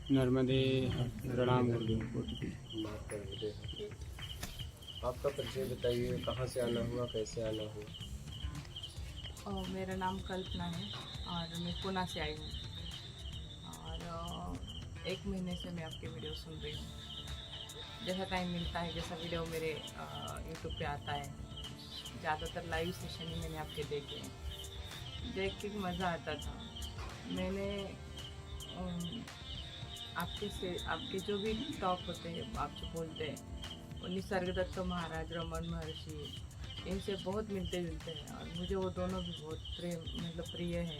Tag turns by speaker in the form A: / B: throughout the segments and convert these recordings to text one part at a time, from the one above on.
A: नर्मदे प्रणाम कर दूँ।
B: आपका परिचय बताइए, कहाँ से आना हुआ, कैसे आना हुआ?
C: मेरा नाम कल्पना है और मैं पुणे से आई हूँ। और 1 महीने से मैं आपके वीडियो सुन रही हूँ। जैसा टाइम मिलता है, जैसा वीडियो मेरे यूट्यूब पे आता है, ज़्यादातर लाइव सेशन ही मैंने आपके देखे हैं। देख के मज़ा आता था। मैंने आपके जो भी टॉक होते हैं, आप जो बोलते हैं, वो निसर्गदत्त महाराज, रमन महर्षि, इनसे बहुत मिलते जुलते हैं और मुझे वो दोनों भी बहुत प्रिय है।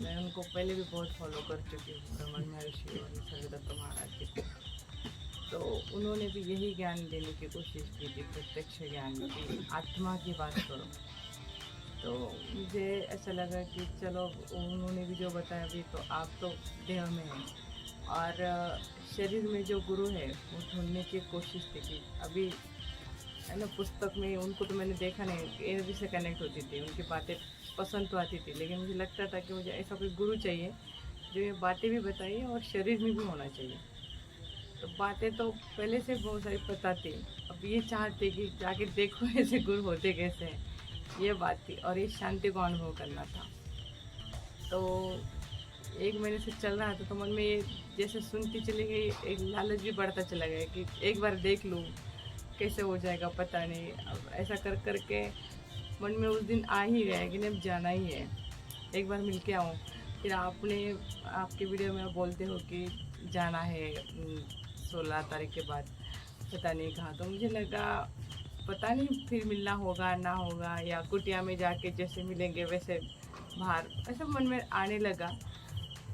C: मैं उनको पहले भी बहुत फॉलो कर चुकी हूँ, रमन महर्षि और निसर्गदत्त महाराज जी को। तो उन्होंने भी यही ज्ञान देने की कोशिश की थी, प्रत्यक्ष ज्ञान की, आत्मा की बात करो। तो मुझे ऐसा लगा कि चलो, उन्होंने भी जो बताया, अभी तो आप तो देह में हैं और शरीर में जो गुरु है वो ढूंढने की कोशिश थी। अभी है ना, पुस्तक में उनको तो मैंने देखा नहीं, एनर्जी से कनेक्ट होती थी, उनकी बातें पसंद तो आती थी, लेकिन मुझे लगता था कि मुझे ऐसा कोई गुरु चाहिए जो ये बातें भी बताइए और शरीर में भी होना चाहिए। तो बातें तो पहले से बहुत सारी पता थी, अब ये चाहते कि जाके देखो ऐसे गुरु होते कैसे हैं, ये बात थी और ये शांति को अनुभव करना था। तो 1 महीने से चल रहा था, तो मन में ये जैसे सुनती चली गई, एक लालच भी बढ़ता चला गया कि एक बार देख लूँ, कैसे हो जाएगा पता नहीं। अब ऐसा कर कर के मन में उस दिन आ ही गया कि नहीं, अब जाना ही है, एक बार मिल के आऊँ। फिर आपके वीडियो में बोलते हो कि जाना है 16 तारीख के बाद, पता नहीं कहाँ। तो मुझे लगा पता नहीं फिर मिलना होगा ना होगा, या कुटिया में जाके जैसे मिलेंगे वैसे बाहर, ऐसा मन में आने लगा।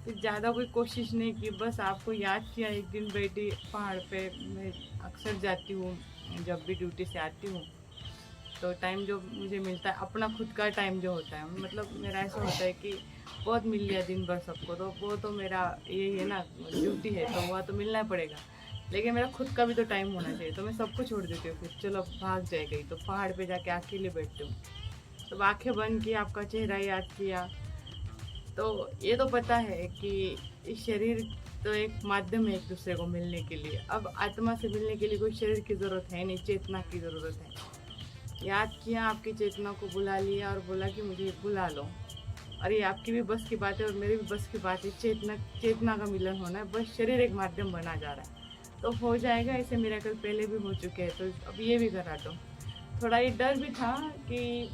C: फिर ज़्यादा कोई कोशिश नहीं की, बस आपको याद किया। एक दिन बैठी पहाड़ पे, मैं अक्सर जाती हूँ जब भी ड्यूटी से आती हूँ, तो टाइम जो मुझे मिलता है, अपना खुद का टाइम जो होता है, मतलब मेरा ऐसा होता है कि बहुत मिल लिया दिन भर सबको, तो वो तो मेरा यही है ना, ड्यूटी है तो वह तो मिलना पड़ेगा, लेकिन मेरा खुद का भी तो टाइम होना चाहिए। तो मैं सबको छोड़ देती हूँ, फिर चलो भाग जाए गई, तो पहाड़ पे जाके अकेले बैठती हूँ। तो आँखें बंद की, आपका चेहरा याद किया। तो ये तो पता है कि इस शरीर तो एक माध्यम है एक दूसरे को मिलने के लिए। अब आत्मा से मिलने के लिए कोई शरीर की ज़रूरत है नहीं, चेतना की ज़रूरत है। याद किया, आपकी चेतना को बुला लिया और बोला कि मुझे बुला लो। और ये आपकी भी बस की बात है और मेरी भी बस की बात है, चेतना का मिलन होना है, बस शरीर एक माध्यम बना जा रहा है, तो हो जाएगा। ऐसे मिरेकल पहले भी हो चुके हैं, तो अब ये भी करा दो। थोड़ा ये डर भी था कि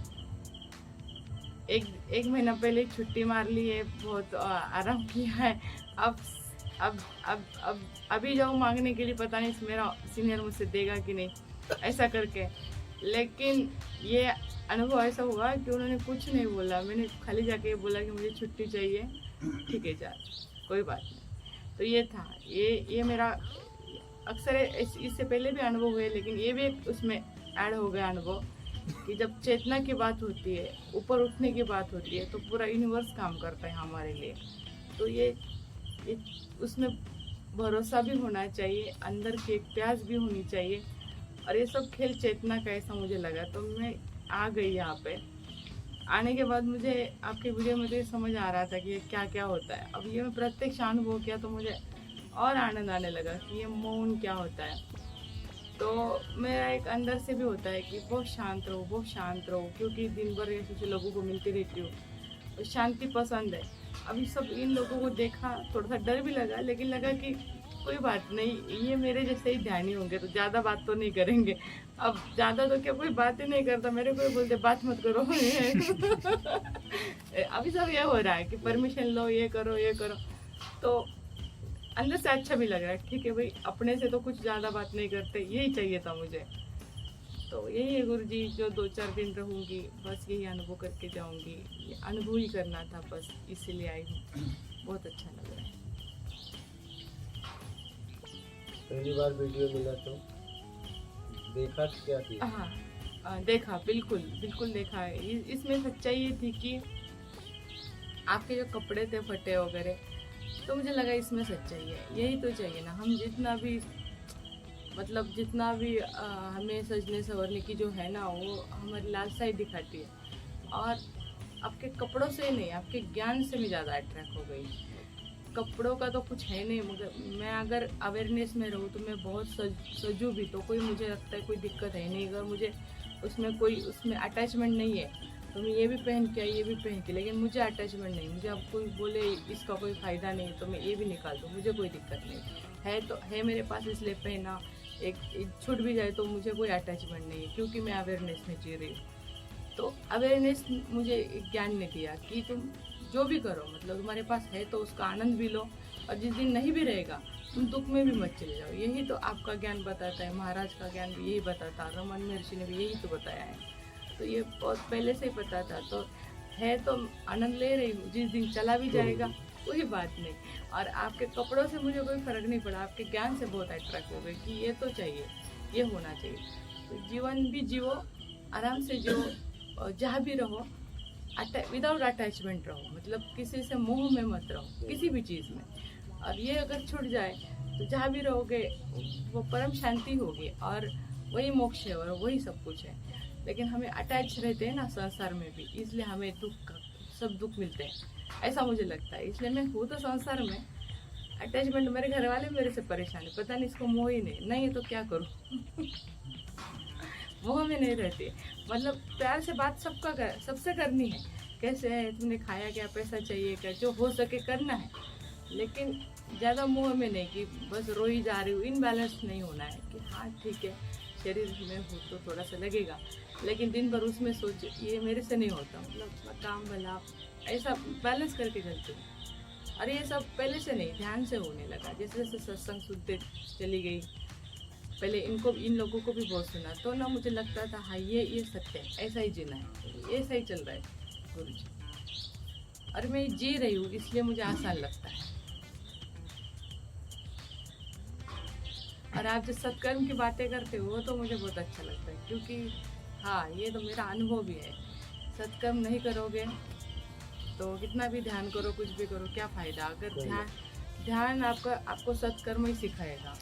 C: एक महीना पहले छुट्टी मार ली है, बहुत आराम किया है। अब अब अब अब अभी जाऊँ मांगने के लिए, पता नहीं मेरा सीनियर मुझसे देगा कि नहीं, ऐसा करके। लेकिन ये अनुभव ऐसा हुआ कि उन्होंने कुछ नहीं बोला, मैंने खाली जाके बोला कि मुझे छुट्टी चाहिए, ठीक है जा, कोई बात नहीं। तो ये था, ये मेरा अक्सर इससे पहले भी अनुभव हुए, लेकिन ये भी उसमें ऐड हो गया अनुभव कि जब चेतना की बात होती है, ऊपर उठने की बात होती है, तो पूरा यूनिवर्स काम करता है हमारे लिए। तो ये उसमें भरोसा भी होना चाहिए, अंदर की एक प्यास भी होनी चाहिए, और ये सब खेल चेतना का ऐसा मुझे लगा। तो मैं आ गई यहाँ पे। आने के बाद मुझे आपके वीडियो में तो ये समझ आ रहा था कि ये क्या क्या होता है। अब ये मैं प्रत्यक्ष अनुभव किया तो मुझे और आनंद आने लगा कि ये मौन क्या होता है। तो मेरा एक अंदर से भी होता है कि बहुत शांत रहो, बहुत शांत रहो, क्योंकि दिन भर ऐसे लोगों को मिलती रहती हूँ, तो शांति पसंद है। अभी सब इन लोगों को देखा, थोड़ा सा डर भी लगा, लेकिन लगा कि कोई बात नहीं, ये मेरे जैसे ही ध्यानी होंगे तो ज़्यादा बात तो नहीं करेंगे। अब ज़्यादा तो क्या, कोई बात ही नहीं करता, मेरे को बोलते बात मत करो। अभी सब ये हो रहा है कि परमिशन लो, ये करो ये करो, तो अंदर से अच्छा भी लग रहा है। ठीक है भाई, अपने से तो कुछ ज़्यादा बात नहीं करते, यही चाहिए था मुझे। तो यही है गुरु जी, जो 2-4 दिन रहूँगी, बस यही अनुभव करके जाऊँगी। ये अनुभव ही करना था बस, इसीलिए आई हूँ। बहुत अच्छा लग रहा है।
B: पहली बार वीडियो मिला तो देखा तो क्या थी?
C: हाँ, देखा, बिल्कुल बिल्कुल देखा है। इसमें सच्चाई ये थी कि आपके जो कपड़े थे फटे वगैरह, तो मुझे लगा इसमें सच्चाई है, यही तो चाहिए ना। हम जितना भी मतलब जितना भी हमें सजने संवरने की जो है ना, वो हमारी लालसा ही दिखाती है। और आपके कपड़ों से नहीं, आपके ज्ञान से मैं ज़्यादा अट्रैक्ट हो गई। कपड़ों का तो कुछ है नहीं, मगर मैं अगर अवेयरनेस में रहूँ तो मैं बहुत सजू भी, तो कोई मुझे लगता है कोई दिक्कत है नहीं। अगर मुझे उसमें अटैचमेंट नहीं है तो मैं ये भी पहन के ये भी पहन के, लेकिन मुझे अटैचमेंट नहीं, मुझे अब कोई बोले इसका कोई फ़ायदा नहीं तो मैं ये भी निकाल दूँ, मुझे कोई दिक्कत नहीं है। तो है मेरे पास इसलिए पहना, एक छूट भी जाए तो मुझे कोई अटैचमेंट नहीं है, क्योंकि मैं अवेयरनेस में जी रही हूँ। तो अवेयरनेस मुझे ज्ञान ने दिया कि तुम जो भी करो, मतलब तुम्हारे पास है तो उसका आनंद भी लो, और जिस दिन नहीं भी रहेगा तुम दुख में भी मत चले जाओ। यही तो आपका ज्ञान बताता है, महाराज का ज्ञान भी यही बताता, रमन महर्षि ने भी यही तो बताया है। तो ये बहुत पहले से ही पता था, तो है तो आनंद ले रही हूँ। जिस दिन चला भी जाएगा कोई बात नहीं। और आपके कपड़ों से मुझे कोई फर्क नहीं पड़ा, आपके ज्ञान से बहुत अट्रैक्ट हो गए कि ये तो चाहिए, ये होना चाहिए। तो जीवन भी जियो, आराम से जियो, और जहाँ भी रहो विदाउट अटैचमेंट रहो, मतलब किसी से मोह में मत रहो किसी भी चीज़ में। और ये अगर छूट जाए तो जहाँ भी रहोगे वो परम शांति होगी, और वही मोक्ष है और वही सब कुछ है। लेकिन हमें अटैच रहते हैं ना संसार में भी, इसलिए हमें सब दुख मिलते हैं, ऐसा मुझे लगता है। इसलिए मैं हूँ तो संसार में, अटैचमेंट मेरे घर वाले मेरे से परेशान है, पता नहीं इसको मोह ही नहीं है तो क्या करूँ। मोह में नहीं रहती, मतलब प्यार से बात सबसे करनी है, कैसे है, तुमने खाया क्या, पैसा चाहिए क्या, जो हो सके करना है। लेकिन ज़्यादा मोह में नहीं कि बस रो ही जा रही हूँ, इनबैलेंस नहीं होना है कि हाँ ठीक है शरीर में हो तो थोड़ा सा लगेगा, लेकिन दिन भर उसमें सोच ये मेरे से नहीं होता, मतलब काम भला ऐसा बैलेंस करके चलती हूँ। और ये सब पहले से नहीं, ध्यान से होने लगा। जैसे जैसे सत्संग सुनते चली गई, पहले इन लोगों को भी बहुत सुना, तो ना मुझे लगता था हाँ ये सत्य है, ऐसा ही जीना है, ऐसा ही चल रहा है गुरु जी। और मैं जी रही हूँ इसलिए मुझे आसान लगता है। और आप जो सत्कर्म की बातें करते हो तो मुझे बहुत अच्छा लगता है, क्योंकि हाँ ये तो मेरा अनुभव भी है। सत्कर्म नहीं करोगे तो कितना भी ध्यान करो, कुछ भी करो, क्या फ़ायदा अगर ध्यान आपको सत्कर्म ही सिखाएगा।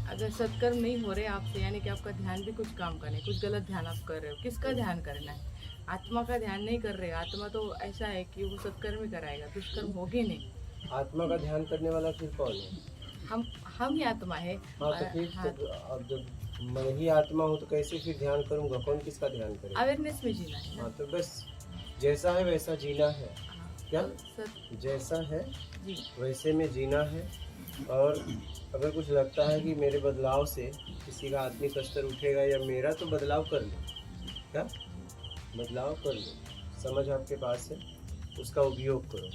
C: अगर सत्कर्म नहीं हो रहे आपसे, यानी कि आपका ध्यान भी कुछ काम का नहीं, कुछ गलत ध्यान आप कर रहे हो। किसका ध्यान करना है? आत्मा का ध्यान नहीं कर रहे। आत्मा तो ऐसा है कि वो सत्कर्म ही कराएगा, दुष्कर्म होगे नहीं।
B: आत्मा का ध्यान करने वाला फिर कौन है?
C: हम ही आत्मा है।
B: हाँ तो फिर तो अब जब मैं ही आत्मा हूँ तो कैसे फिर ध्यान करूँगा? कौन किसका ध्यान करेगा?
C: अवेयरनेस में जीना है।
B: हाँ तो बस जैसा है वैसा जीना है। क्या जैसा है
C: जी
B: वैसे में जीना है। और अगर कुछ लगता है कि मेरे बदलाव से किसी का आत्मिक स्तर उठेगा या मेरा, तो बदलाव कर लो। क्या बदलाव कर लो, समझ आपके पास है, उसका उपयोग करो।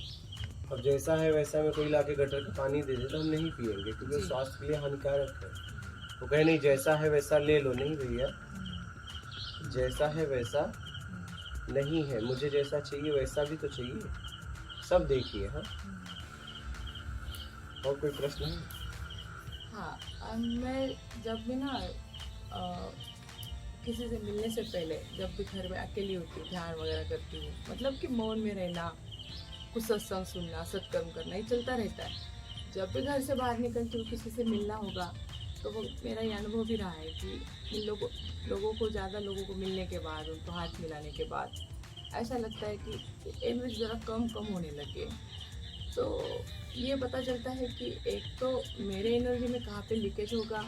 B: अब जैसा है वैसा में कोई लाके गटर का पानी दे दे तो हम नहीं पिएंगे, क्योंकि वो स्वास्थ्य के लिए हानिकारक है। वो कहे नहीं जैसा है वैसा ले लो, नहीं भैया, जैसा है वैसा नहीं है, मुझे जैसा चाहिए वैसा भी तो चाहिए। सब देखिए। हाँ और कोई प्रश्न है?
C: हाँ, मैं जब भी ना किसी से मिलने से पहले जब भी घर में अकेली होती हूँ, ध्यान वगैरह करती हूँ, मतलब कि मौन में रहना, कुछ सत्संग सुनना, सत्कर्म करना, ये चलता रहता है। जब भी घर से बाहर निकलती हूँ, किसी से मिलना होगा तो वो मेरा ये अनुभव भी रहा है कि इन लोगों को ज़्यादा लोगों को मिलने के बाद, उनको हाथ मिलाने के बाद ऐसा लगता है कि एनर्जी ज़रा कम होने लगे। तो ये पता चलता है कि एक तो मेरे एनर्जी में कहाँ पे लीकेज होगा,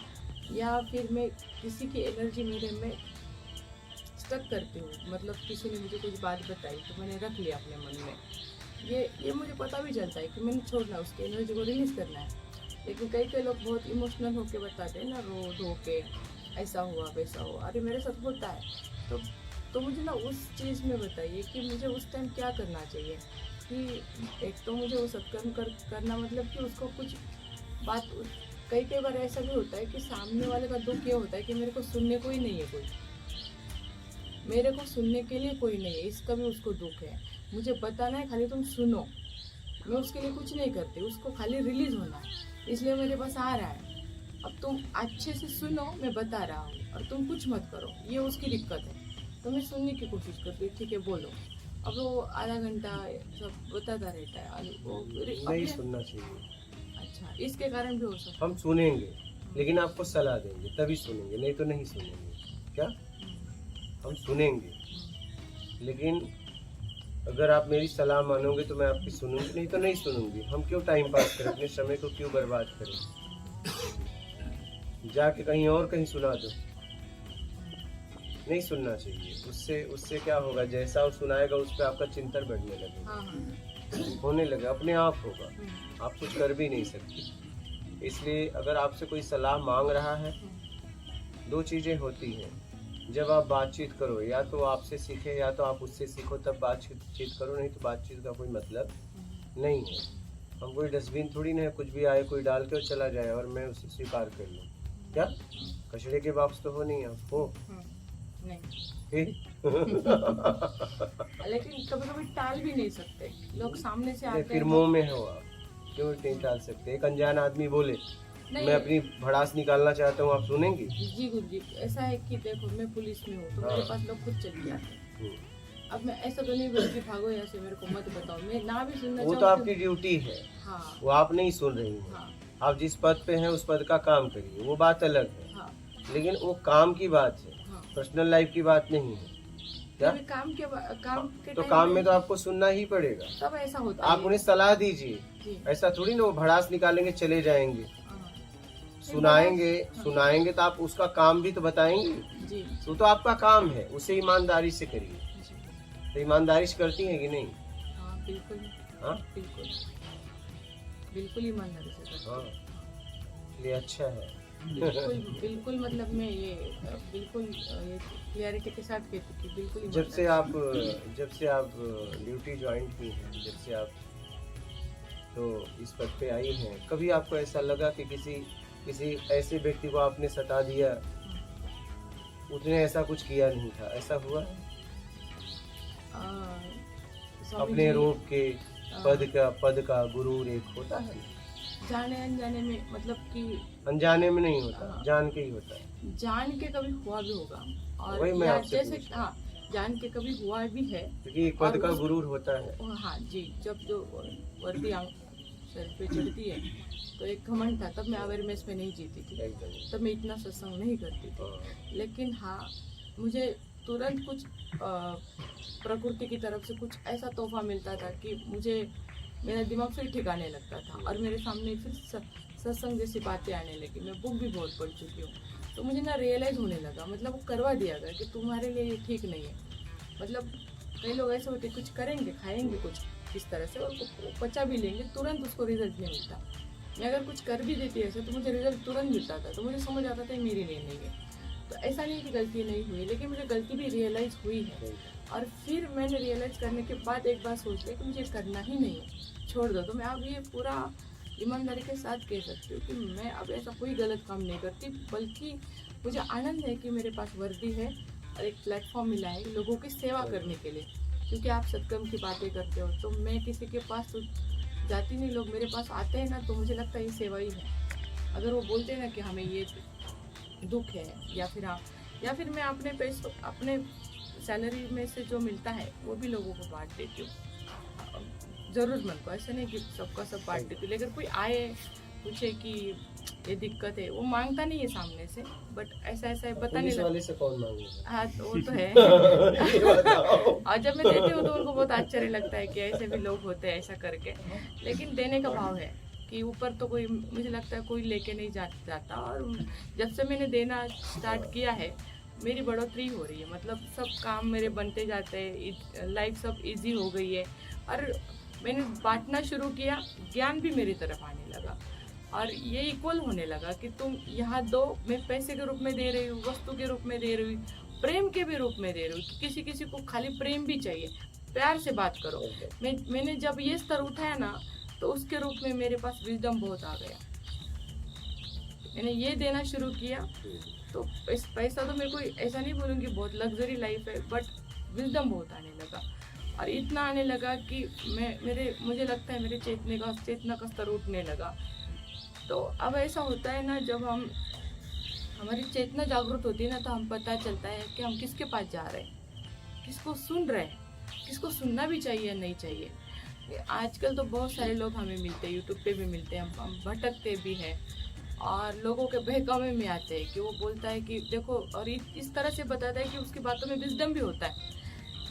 C: या फिर मैं किसी की एनर्जी मेरे में स्टक करती हूँ। मतलब किसी ने मुझे कुछ बात बताई तो मैंने रख लिया अपने मन में, ये मुझे पता भी चलता है कि मैंने छोड़ना, उसकी एनर्जी को रिलीज़ करना है। लेकिन कई लोग बहुत इमोशनल होके बताते हैं ना, रो धो के ऐसा हुआ वैसा हुआ। अरे मेरे साथ होता है तो मुझे ना उस चीज़ में बताइए कि मुझे उस टाइम क्या करना चाहिए। कि एक तो मुझे वो सत्कर्म करना, मतलब कि उसको कुछ बात, कई बार ऐसा भी होता है कि सामने वाले का दुख ये होता है कि मेरे को सुनने को ही नहीं है कोई, मेरे को सुनने के लिए कोई नहीं है, इसका भी उसको दुख है। मुझे बताना है, खाली तुम सुनो, मैं उसके लिए कुछ नहीं करती, उसको खाली रिलीज होना है, इसलिए मेरे पास आ रहा है। अब तुम अच्छे से सुनो, मैं बता रहा हूँ, और तुम कुछ मत करो, ये उसकी दिक्कत है। तो मैं सुनने की कोशिश करती हूँ, ठीक है बोलो। अब वो आधा घंटा सब बताता रहता है, वो
B: नहीं सुनना चाहिए।
C: अच्छा, इसके कारण भी हो सकता है।
B: हम सुनेंगे लेकिन आपको सलाह देंगे तभी सुनेंगे, नहीं तो नहीं सुनेंगे। क्या हम सुनेंगे लेकिन अगर आप मेरी सलाह मानोगे तो मैं आपकी सुनूंगी, नहीं तो नहीं सुनूंगी। हम क्यों टाइम पास करें, अपने समय को क्यों बर्बाद करें? जाके कहीं और कहीं सुना दो, नहीं सुनना चाहिए। उससे उससे क्या होगा, जैसा वो सुनाएगा उस पर आपका चिंतन बढ़ने लगेगा,
C: हाँ हाँ।
B: होने लगे, अपने आप होगा। आप कुछ कर भी नहीं सकते। इसलिए अगर आपसे कोई सलाह मांग रहा है, दो चीजें होती हैं। जब आप बातचीत करो, या तो आपसे सीखे या तो आप उससे सीखो, तब बातचीत करो, नहीं तो बातचीत का कोई मतलब नहीं है। हम कोई डस्टबिन थोड़ी ना है, कुछ भी आए कोई डाल के और चला जाए और मैं उसे स्वीकार कर लूँ। क्या कचड़े के वापस तो हो नहीं आप हो?
C: नहीं।
B: फिर
C: लेकिन कभी कभी टाल भी नहीं सकते, लोग सामने से आते
B: फिर
C: हैं।
B: मुंह में हो आप, क्यों नहीं टाल सकते? एक अनजान आदमी बोले
C: नहीं।
B: मैं अपनी भड़ास निकालना चाहता हूँ, आप सुनेंगे?
C: जी गुरुजी, ऐसा है कि देखो मैं पुलिस में हूँ, तो मेरे पास लोग खुद चले जाते हैं। अब मैं ऐसा तो नहीं बोलती भागो यहाँ से, मेरे को मत बताओ, मैं ना भी सुनना
B: वो तो
C: चाहूँ
B: आपकी ड्यूटी है,
C: हाँ
B: वो आप नहीं सुन रही हैं।
C: हाँ
B: आप जिस पद पे हैं उस पद का काम करिए, वो बात अलग है।
C: हाँ
B: लेकिन वो काम की बात है,
C: हाँ।
B: पर्सनल लाइफ की बात नहीं है। क्या?
C: कभी काम के
B: तो
C: टाइम
B: काम में तो आपको सुनना ही पड़ेगा।
C: तब ऐसा होता
B: आप
C: है।
B: उन्हें सलाह दीजिए,
C: जी
B: ऐसा थोड़ी ना वो भड़ास निकालेंगे चले जाएंगे।
C: हाँ।
B: सुनाएंगे तो आप उसका काम भी तो बताएंगे।
C: जी
B: वो तो आपका काम है, उसे ईमानदारी से करिए।
C: जी
B: तो ईमानदारी से करती हैं कि नहीं?
C: हाँ बिल्कुल।
B: हाँ
C: बिल्कुल बिल्कुल ईमानदारी से करती हूँ।
B: हाँ, ये अच्छा है।
C: बिल्कुल बिल्कुल, मतलब मैं ये बिल्कुल ये क्लियरिटी के साथ कहती थी, बिल्कुल
B: जब से आप ड्यूटी ज्वाइन की हैं, जब से आप तो इस पद पे आई हैं, कभी आपको ऐसा लगा कि किसी ऐसे व्यक्ति को आपने सता दिया, उसने ऐसा कुछ किया नहीं था, ऐसा हुआ?
C: स्वामी
B: अपने
C: जी,
B: रूप के पद का गुरूर एक होता है,
C: जाने अनजाने में, मतलब कि
B: अनजाने में नहीं होता,
C: हाँ।
B: जान के ही होता है।
C: जान के कभी हुआ भी होगा, और
B: वही मैं
C: या
B: आपसे
C: जैसे
B: पूछ रहा हूँ।
C: हाँ जान के कभी हुआ भी है।
B: क्योंकि एक पद
C: और
B: का
C: उस-
B: गुरूर होता है।
C: हाँ जी, जब जो वर्दी सर पे चढ़ती है तो एक घमंड था, तब मैं अवेयरनेस में नहीं जीती थी,
B: एकदम।
C: तब मैं इतना सत्संग नहीं करती थी।
B: हाँ।
C: लेकिन हाँ, मुझे तुरंत कुछ प्रकृति की तरफ से कुछ ऐसा तोहफा मिलता था कि मुझे मेरा दिमाग फिर ठिकाने लगता था, और मेरे सामने फिर सत्संग जैसी बातें आने लगी। मैं बुक भी बहुत पढ़ चुकी हूँ, तो मुझे ना रियलाइज होने लगा, मतलब वो करवा दिया गया कि तुम्हारे लिए ये ठीक नहीं है। मतलब कई लोग ऐसे होते कुछ करेंगे, खाएंगे कुछ इस तरह से और पचा भी लेंगे, तुरंत उसको रिजल्ट नहीं मिलता। मैं अगर कुछ कर भी देती ऐसे तो मुझे रिजल्ट तुरंत मिलता था, तो मुझे समझ आता था मेरी लिए नहीं है। तो ऐसा नहीं कि गलती नहीं हुई, लेकिन मुझे गलती भी रियलाइज हुई है। और फिर मैंने रियलाइज करने के बाद एक बार सोच लिया कि मुझे करना ही नहीं है, छोड़ दो। तो मैं अब ये पूरा ईमानदारी के साथ कह सकती हूँ कि मैं अब ऐसा कोई गलत काम नहीं करती, बल्कि मुझे आनंद है कि मेरे पास वर्दी है और एक प्लेटफॉर्म मिला है लोगों की सेवा करने के लिए। क्योंकि आप सत्कर्म की बातें करते हो, तो मैं किसी के पास तो जाती नहीं, लोग मेरे पास आते हैं ना, तो मुझे लगता है ये सेवा ही है। अगर वो बोलते हैं ना कि हमें ये दुख है, या फिर मैं अपने पैसों, अपने सैलरी में से जो मिलता है वो भी लोगों को बांट देती हूँ, जरूरतमंद को। ऐसा नहीं कि सबका सब बांट देती हूँ, लेकिन कोई आए पूछे कि ये दिक्कत है, वो मांगता नहीं है सामने से, बट ऐसा है बताने
B: पुलिस वाले से कौन मांगेगा?
C: हाँ, तो वो तो है।
B: ये बताओ।
C: और जब मैं देती हूँ तो उनको बहुत आश्चर्य लगता है कि ऐसे भी लोग होते हैं ऐसा करके। लेकिन देने का भाव है कि ऊपर तो कोई, मुझे लगता है कोई लेके नहीं जाता। और जब से मैंने देना स्टार्ट किया है, मेरी बढ़ोतरी हो रही है, मतलब सब काम मेरे बनते जाते हैं, लाइफ सब इजी हो गई है। और मैंने बांटना शुरू किया, ज्ञान भी मेरी तरफ आने लगा, और ये इक्वल होने लगा कि तुम यहाँ दो, मैं पैसे के रूप में दे रही हूँ, वस्तु के रूप में दे रही हूँ, प्रेम के भी रूप में दे रही हूँ। किसी को खाली प्रेम भी चाहिए, प्यार से बात करो। मैंने जब ये स्तर उठाया ना, तो उसके रूप में मेरे पास विजडम बहुत आ गया। मैंने ये देना शुरू किया, तो पैसा तो मेरे को ऐसा नहीं बोलूँगी बहुत लग्जरी लाइफ है, बट विजडम बहुत आने लगा। और इतना आने लगा कि मुझे लगता है मेरे चेतना का स्तर उठने लगा। तो अब ऐसा होता है ना, जब हमारी चेतना जागृत होती है ना, तो हम पता चलता है कि हम किसके पास जा रहे हैं, किसको सुन रहे हैं, किसको सुनना भी चाहिए या नहीं चाहिए। आजकल तो बहुत सारे लोग हमें मिलते हैं, यूट्यूब पे भी मिलते हैं, हम भटकते भी हैं, और लोगों के बहकावे में आते हैं कि वो बोलता है कि देखो, और इस तरह से बताता है कि उसकी बातों में विजडम भी होता है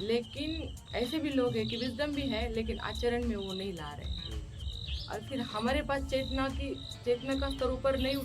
C: लेकिन ऐसे भी लोग हैं कि विजडम भी है लेकिन आचरण में वो नहीं ला रहे। और फिर हमारे पास चेतना का स्तर ऊपर नहीं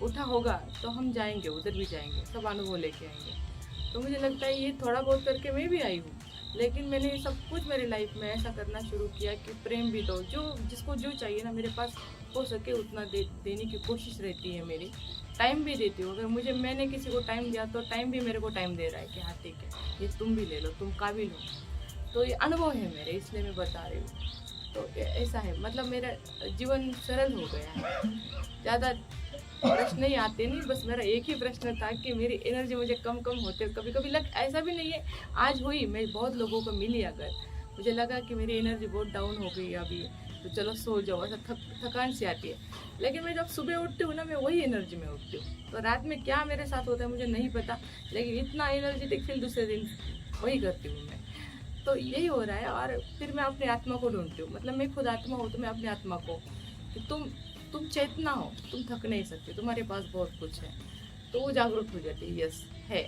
C: उठा होगा तो हम जाएंगे, उधर भी जाएंगे, सब अनुभव लेके आएंगे। तो मुझे लगता है ये थोड़ा बहुत करके मैं भी आई हूँ, लेकिन मैंने सब कुछ मेरे लाइफ में ऐसा करना शुरू किया कि प्रेम भी दो, जो जिसको जो चाहिए ना मेरे पास हो सके उतना देने की कोशिश रहती है मेरी। टाइम भी देती हूँ, अगर मैंने किसी को टाइम दिया तो टाइम भी मेरे को टाइम दे रहा है कि हाँ ठीक है ये तुम भी ले लो, तुम काबिल हो। तो ये अनुभव है मेरे, इसलिए मैं बता रही हूँ। तो ऐसा है, मतलब मेरा जीवन सरल हो गया है, ज़्यादा प्रश्न नहीं आते नहीं। बस मेरा एक ही प्रश्न था कि मेरी एनर्जी मुझे कम होते कभी कभी ऐसा भी नहीं है, आज हुई, मैं बहुत लोगों को मिली, अगर मुझे लगा कि मेरी एनर्जी बहुत डाउन हो गई अभी तो चलो सो जाओ, ऐसा थकान सी आती है। लेकिन मैं जब सुबह उठती हूँ ना, मैं वही एनर्जी में उठती हूँ। तो रात में क्या मेरे साथ होता है मुझे नहीं पता, लेकिन इतना एनर्जेटिक फिर दूसरे दिन वही करती हूँ मैं। तो यही हो रहा है। और फिर मैं अपनी आत्मा को ढूंढती हूँ, मतलब मैं खुद आत्मा हूँ तो मैं अपनी आत्मा को कि तुम चेतना हो, तुम थक नहीं सकते, तुम्हारे पास बहुत कुछ है, तो वो जागरूक हो जाती है, यस है।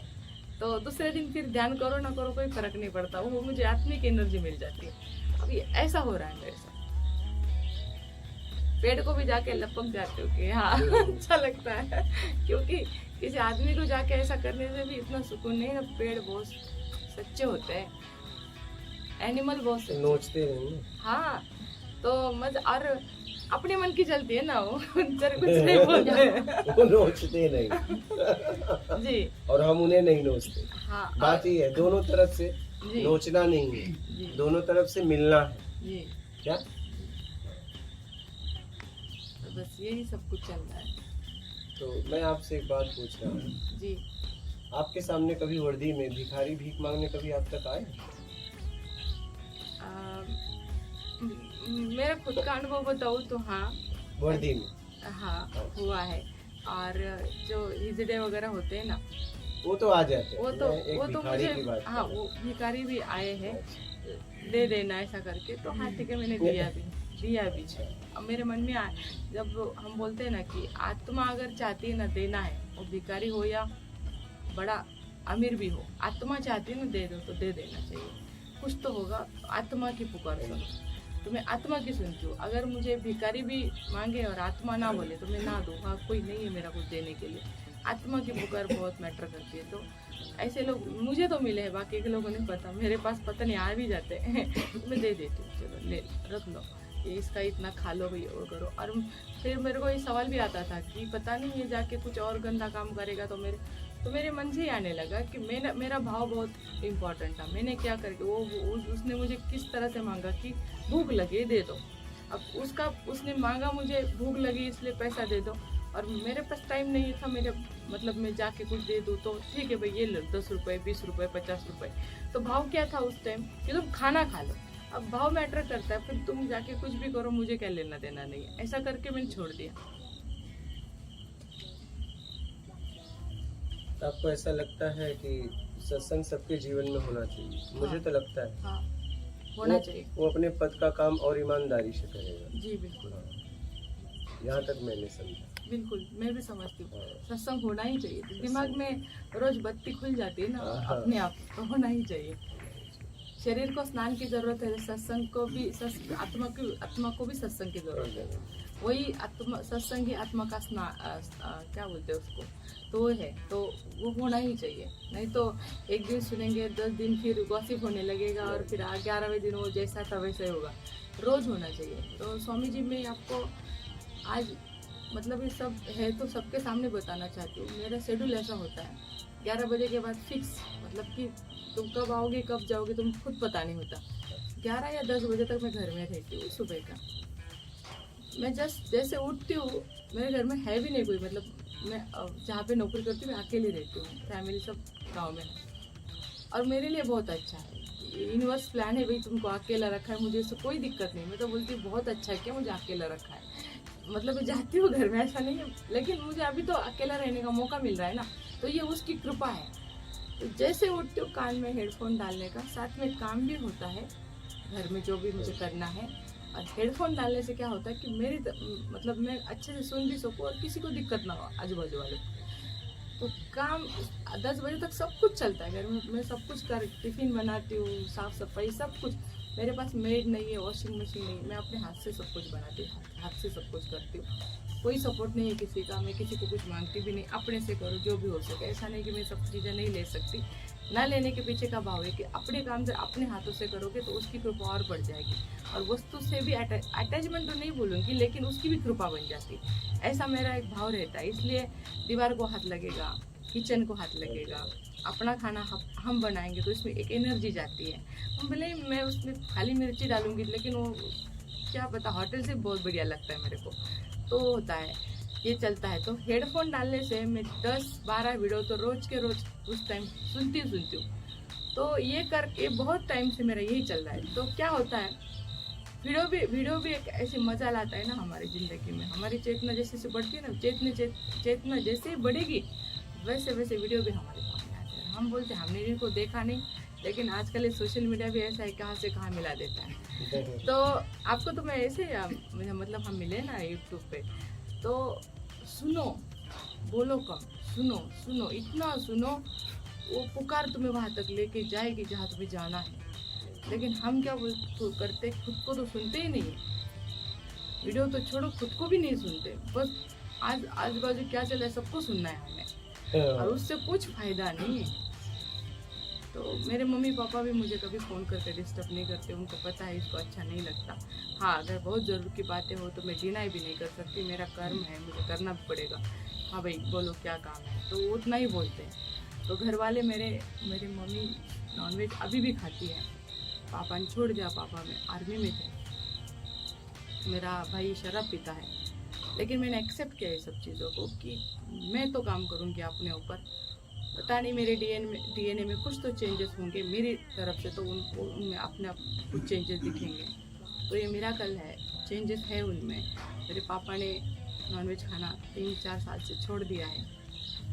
C: तो दूसरे दिन फिर ध्यान करो ना करो कोई फर्क नहीं पड़ता, वो मुझे आत्मिक एनर्जी मिल जाती है। अब ये ऐसा हो रहा है मेरे साथ, पेड़ को भी जाके लपक जाते हो कि हाँ अच्छा लगता है, क्योंकि किसी आदमी को जाके ऐसा करने से भी इतना सुकून नहीं है। पेड़ बहुत सच्चे होते हैं, एनिमल बहुत
B: नोचते हैं।
C: हाँ, तो और अपने मन की चलती है ना, वो उनसे कुछ नहीं बोलते,
B: वो नोचते नहीं
C: जी,
B: और हम उन्हें नहीं नोचते।
C: हाँ,
B: बात ये है, दोनों तरफ से नोचना नहीं है, दोनों तरफ से मिलना है
C: जी।
B: क्या?
C: तो बस यही सब कुछ चल रहा है।
B: तो मैं आपसे एक बात पूछ रहा हूँ
C: जी,
B: आपके सामने कभी वर्दी में भिखारी भीख मांगने कभी आप तक आए?
C: मेरा खुद का अनुभव बताऊँ तो हाँ,
B: वर्दी में
C: हाँ हुआ है। और जो हिजड़े वगैरह होते हैं ना,
B: वो तो आ जाते हैं,
C: वो तो
B: भिखारी
C: मुझे
B: की बात
C: हाँ,
B: कर रहा
C: वो भिखारी भी आए हैं दे देना ऐसा करके, तो हाँ ठीक है मैंने दिया भी। अब मेरे मन में जब हम बोलते हैं ना कि आत्मा अगर चाहती है ना देना है, वो भिखारी हो या बड़ा अमीर भी हो, आत्मा चाहती है ना दे दो तो दे देना चाहिए, कुछ तो होगा। आत्मा की पुकार सुनो, तो मैं आत्मा की सुनती हूँ। अगर मुझे भिखारी भी मांगे और आत्मा ना बोले तो मैं ना दूँ, हाँ कोई नहीं है मेरा कुछ देने के लिए। आत्मा की पुकार बहुत मैटर करती है। तो ऐसे लोग मुझे तो मिले हैं, बाकी के लोगों ने पता, मेरे पास पता नहीं आ भी जाते हैं तो मैं दे देती हूँ, चलो ले रख लो, ये इसका इतना खा लो भाई और करो। और फिर मेरे को ये सवाल भी आता था कि पता नहीं ये जाके कुछ और गंदा काम करेगा, तो मेरे मन से ही आने लगा कि मेरा भाव बहुत इम्पोर्टेंट था। मैंने क्या करके उसने मुझे किस तरह से मांगा कि भूख लगी दे दो। अब उसने मांगा मुझे भूख लगी इसलिए पैसा दे दो, और मेरे पास टाइम नहीं था, मेरे मतलब मैं जाके कुछ दे दूँ तो ठीक है भाई ये लो 10 रुपये 20 रुपये 50 रुपये। तो भाव क्या था उस टाइम कि तुम खाना खा लो। अब भाव मैटर करता है, फिर तुम जाके कुछ भी करो मुझे क्या लेना देना नहीं है, ऐसा करके मैंने छोड़ दिया।
B: आपको ऐसा लगता है कि सत्संग सबके जीवन में होना चाहिए?
C: हाँ,
B: मुझे तो लगता है
C: हाँ होना चाहिए।
B: वो अपने पद का काम और ईमानदारी से करेगा।
C: जी बिल्कुल,
B: यहाँ तक मैंने समझा।
C: बिल्कुल मैं भी समझती हूँ सत्संग होना ही चाहिए। दिमाग में रोज बत्ती खुल जाती है ना अपने आप, तो होना ही चाहिए। शरीर को स्नान की जरूरत है, सत्संग को भी आत्मा को भी सत्संग की जरूरत है। वही आत्मा सत्संग ही आत्मा का क्या बोलते हैं उसको, तो है, तो वो होना ही चाहिए। नहीं तो एक दिन सुनेंगे 10 दिन फिर गॉसिप होने लगेगा, और फिर 11वें दिन वो जैसा था वैसा ही होगा। रोज होना चाहिए। तो स्वामी जी मैं आपको आज मतलब ये सब है तो सबके सामने बताना चाहती हूँ। मेरा शेड्यूल ऐसा होता है 11 बजे के बाद फिक्स, मतलब कि तुम कब आओगे कब जाओगे तुम खुद पता नहीं होता। 11 या 10 बजे तक मैं घर में रहती हूँ सुबह का। मैं जैसे उठती हूँ, मेरे घर में है भी नहीं कोई, मतलब मैं जहाँ पे नौकरी करती हूँ मैं अकेली रहती हूँ, फैमिली सब गाँव में। और मेरे लिए बहुत अच्छा है, यूनिवर्स प्लान है भाई तुमको अकेला रखा है, मुझे इससे कोई दिक्कत नहीं। मैं तो बोलती हूँ बहुत अच्छा है क्या मुझे अकेला रखा है, मतलब मैं जाती हूँ घर में ऐसा नहीं है, लेकिन मुझे अभी तो अकेला रहने का मौका मिल रहा है ना, तो ये उसकी कृपा है। तो जैसे उठती हूँ कान में हेडफोन डालने का, साथ में काम भी होता है घर में जो भी मुझे करना है। और हेडफोन डालने से क्या होता है कि मतलब मैं अच्छे से सुन भी सकूँ और किसी को दिक्कत ना हो आजू बाजू वाले। तो काम 10 बजे तक सब कुछ चलता है घर में। मैं सब कुछ कर, टिफिन बनाती हूँ, साफ सफाई सब कुछ। मेरे पास मेड नहीं है, वॉशिंग मशीन नहीं, मैं अपने हाथ से सब कुछ बनाती हूँ, हाथ से सब कुछ करती हूँ। कोई सपोर्ट नहीं है किसी का, मैं किसी को कुछ मांगती भी नहीं, अपने से करो जो भी हो सके। ऐसा नहीं कि मैं सब चीज़ें नहीं ले सकती, ना लेने के पीछे का भाव है कि अपने काम से अपने हाथों से करोगे तो उसकी कृपा और बढ़ जाएगी। और वस्तु से भी अटैचमेंट तो नहीं बोलूँगी, लेकिन उसकी भी कृपा बन जाती है, ऐसा मेरा एक भाव रहता है। इसलिए दीवार को हाथ लगेगा, किचन को हाथ लगेगा, अपना खाना हम बनाएंगे तो इसमें एक एनर्जी जाती है। हम भले मैं उसमें खाली मिर्ची डालूंगी, लेकिन वो क्या पता होटल से बहुत बढ़िया लगता है मेरे को, तो होता है, ये चलता है। तो हेडफोन डालने से मैं 10-12 वीडियो तो रोज के रोज उस टाइम सुनती हूँ। तो ये बहुत टाइम से मेरा यही चल रहा है। तो क्या होता है, वीडियो भी एक ऐसे मजा लाता है ना हमारी ज़िंदगी में। हमारी चेतना जैसे से बढ़ती है ना, चेतना जैसे बढ़ेगी वैसे वैसे वीडियो भी हमारे सामने आते हैं। हम बोलते हैं हमने इनको देखा नहीं, लेकिन आजकल ये सोशल मीडिया भी ऐसा है, कहाँ से कहाँ मिला देता है। तो आपको तो मैं ऐसे मतलब हम मिले ना यूट्यूब पे, तो सुनो, बोलो कम, सुनो, इतना सुनो, वो पुकार तुम्हें वहाँ तक लेके जाएगी जहाँ तुम्हें जाना है। लेकिन हम क्या करते, खुद को तो सुनते ही नहीं है। वीडियो तो छोड़ो, खुद को भी नहीं सुनते, बस आजू बाजू क्या चल रहा है सबको सुनना है हमें, और उससे कुछ फायदा नहीं है। तो मेरे मम्मी पापा भी मुझे कभी फ़ोन करके डिस्टर्ब नहीं करते, उनको पता है इसको अच्छा नहीं लगता। हाँ, अगर बहुत ज़रूर की बातें हो तो मैं डिनाई भी नहीं कर सकती, मेरा कर्म है, मुझे करना भी पड़ेगा। हाँ भाई बोलो क्या काम है, तो उतना ही बोलते हैं। तो घर वाले मेरे मम्मी नॉनवेज अभी भी खाती है, पापा ने छोड़ दिया, पापा में आर्मी में थे, मेरा भाई शराब पीता है। लेकिन मैंने एक्सेप्ट किया ये सब चीज़ों को कि मैं तो काम करूँगी अपने ऊपर। पता नहीं मेरे डीएनए में कुछ तो चेंजेस होंगे मेरी तरफ से, तो उनमें अपने आप कुछ चेंजेस दिखेंगे। तो ये मिराकल है, चेंजेस है उनमें। मेरे पापा ने नॉनवेज खाना 3-4 साल से छोड़ दिया है।